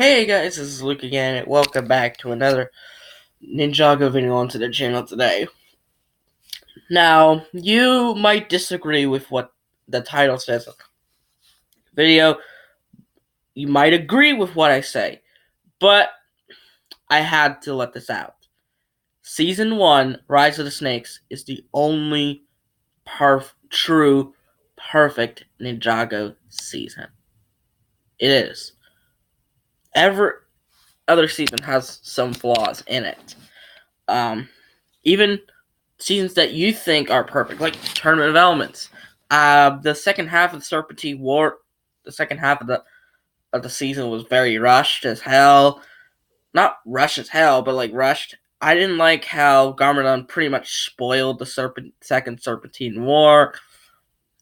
Hey guys, this is Luke again, and welcome back to another Ninjago video onto the channel today. Now, you might disagree with what the title says of the video. You might agree with what I say, but I had to let this out. Season 1, Rise of the Snakes, is the only true, perfect Ninjago season. It is. Every other season has some flaws in it. Even seasons that you think are perfect, like Tournament of Elements. The second half of the Serpentine War, the second half of the season was very rushed as hell. Not rushed as hell, but like rushed. I didn't like how Garmadon pretty much spoiled the second Serpentine War,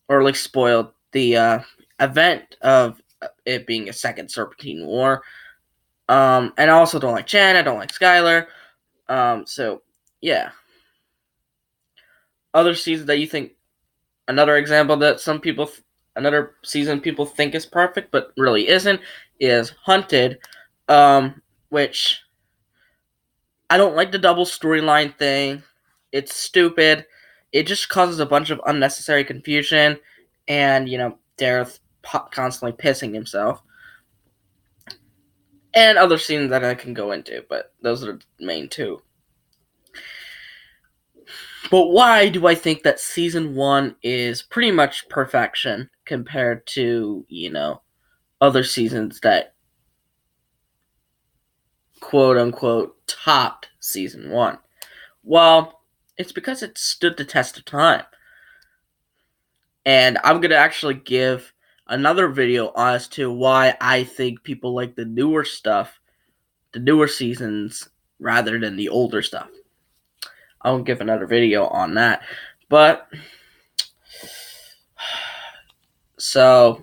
or like spoiled the event of it being a second Serpentine War. And I also don't like Jen. I don't like Skylar. So yeah. Other seasons that you think, another example that another season people think is perfect but really isn't, is Hunted, which I don't like the double storyline thing. It's stupid. It just causes a bunch of unnecessary confusion, and Dareth constantly pissing himself, and other scenes that I can go into, but those are the main two. But why do I think that season 1 is pretty much perfection compared to, other seasons that quote unquote topped season 1? Well, it's because it stood the test of time. And I'm going to actually give another video as to why I think people like the newer stuff, the newer seasons, rather than the older stuff. I'll give another video on that. But so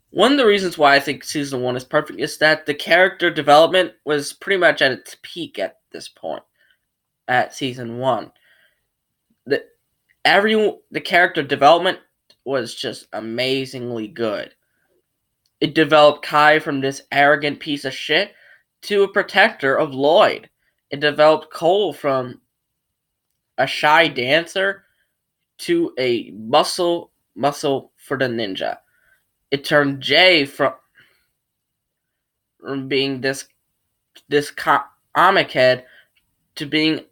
one of the reasons why I think season 1 is perfect is that the character development was pretty much at its peak at this point. At season 1, the character development was just amazingly good. It developed Kai from this arrogant piece of shit to a protector of Lloyd. It developed Cole from a shy dancer to a muscle for the ninja. It turned Jay from being this comic head to being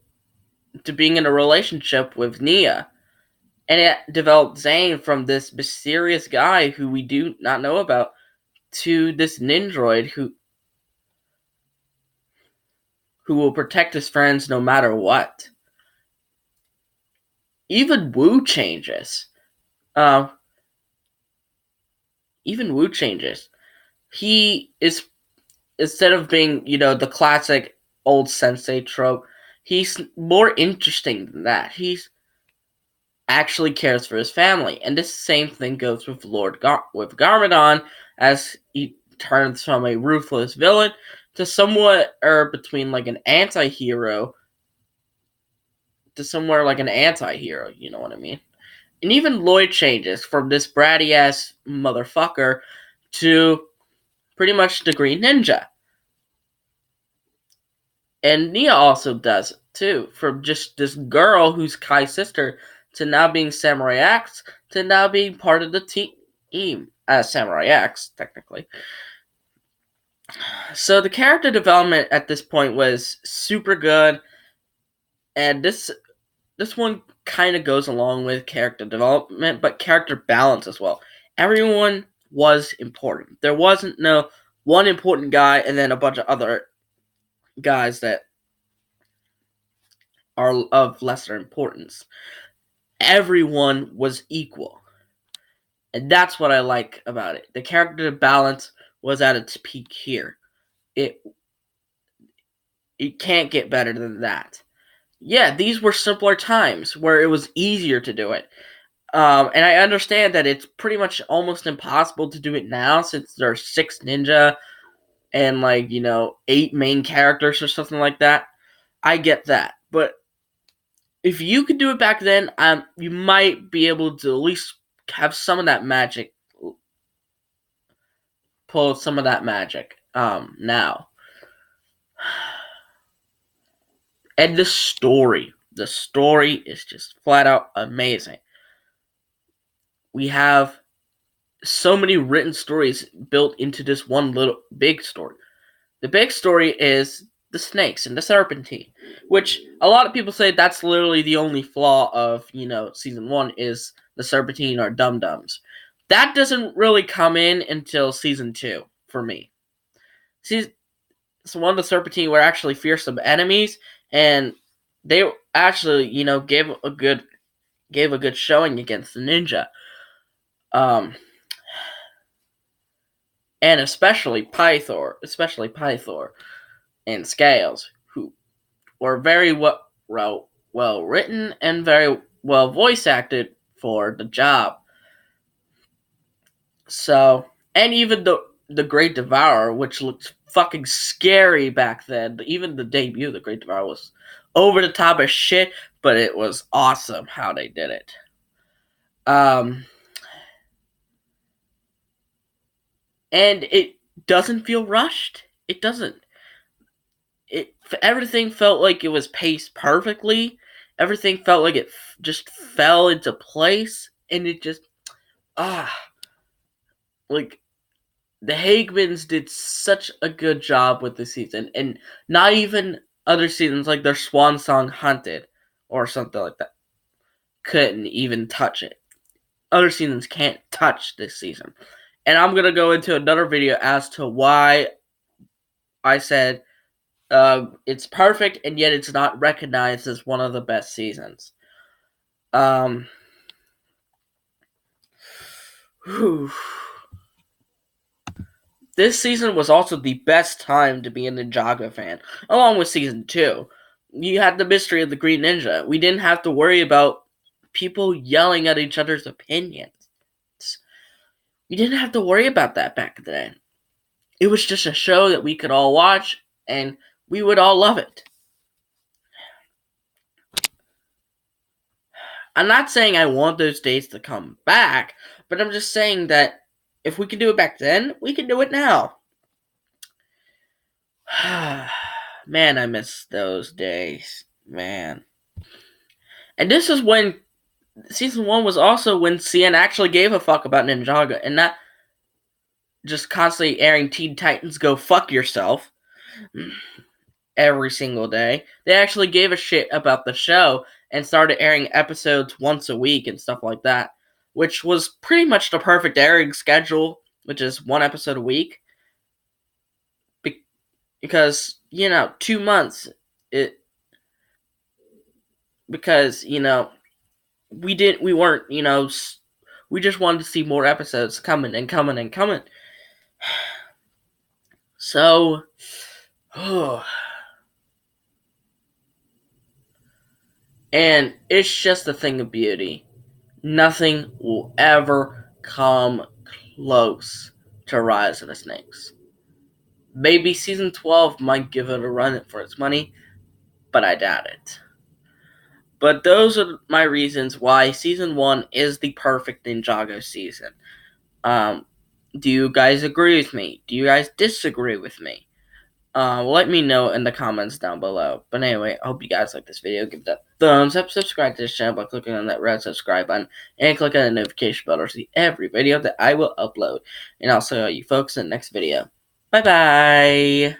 in a relationship with Nia. And it developed Zane from this mysterious guy who we do not know about to this Nindroid who will protect his friends no matter what. Even Wu changes. Even Wu changes. He is, instead of being, the classic old sensei trope, he's more interesting than that. He's actually cares for his family. And this same thing goes with with Garmadon, as he turns from a ruthless villain to somewhat between like an anti-hero to somewhere like an anti-hero, you know what I mean? And even Lloyd changes from this bratty ass motherfucker to pretty much the Green Ninja. And Nia also does too, from just this girl who's Kai's sister to now being Samurai X to now being part of the team as Samurai X, technically. So the character development at this point was super good, and this one kind of goes along with character development, but character balance as well. Everyone was important. There wasn't no one important guy and then a bunch of other guys that are of lesser importance. Everyone was equal. And that's what I like about it. The character balance was at its peak here. It can't get better than that. Yeah, these were simpler times where it was easier to do it. And I understand that it's pretty much almost impossible to do it now since there are 6 ninja and 8 main characters or something like that. I get that. But if you could do it back then, you might be able to at least have some of that magic pull some of that magic now. And the story is just flat out amazing. We have so many written stories built into this one little big story. The big story is the snakes and the serpentine, which a lot of people say that's literally the only flaw of, season 1 is the serpentine or dum-dums. That doesn't really come in until season 2 for me. Season 1, the serpentine were actually fearsome enemies, and they actually, gave a good showing against the ninja. And especially Pythor and Scales, who were very well written and very well voice acted for the job. So, and even the Great Devourer, which looked fucking scary back then. Even the debut of the Great Devourer was over the top as shit, but it was awesome how they did it. And it doesn't feel rushed. It doesn't. Everything felt like it was paced perfectly. Everything felt like it just fell into place, and it just like the Hagmans did such a good job with the season, and not even other seasons like their Swan Song Hunted or something like that couldn't even touch it. Other seasons can't touch this season, and I'm gonna go into another video as to why I said it's perfect, and yet it's not recognized as one of the best seasons. This season was also the best time to be a Ninjago fan, along with season 2. You had the mystery of the Green Ninja. We didn't have to worry about people yelling at each other's opinions. We didn't have to worry about that back then. It was just a show that we could all watch, and we would all love it. I'm not saying I want those days to come back, but I'm just saying that if we could do it back then, we can do it now. Man, I miss those days. Man. And this is when season 1 was also when CN actually gave a fuck about Ninjago and not just constantly airing Teen Titans Go Fuck Yourself every single day. They actually gave a shit about the show and started airing episodes once a week and stuff like that, which was pretty much the perfect airing schedule, which is one episode a week. Because, 2 months, because, we weren't, we just wanted to see more episodes coming and coming and coming. So, and it's just a thing of beauty. Nothing will ever come close to Rise of the Snakes. Maybe season 12 might give it a run for its money, but I doubt it. But those are my reasons why season 1 is the perfect Ninjago season. Do you guys agree with me? Do you guys disagree with me? Let me know in the comments down below. But anyway, I hope you guys like this video. Give it a thumbs up, subscribe to this channel by clicking on that red subscribe button, and click on the notification bell to see every video that I will upload. And I'll see all you folks in the next video. Bye-bye!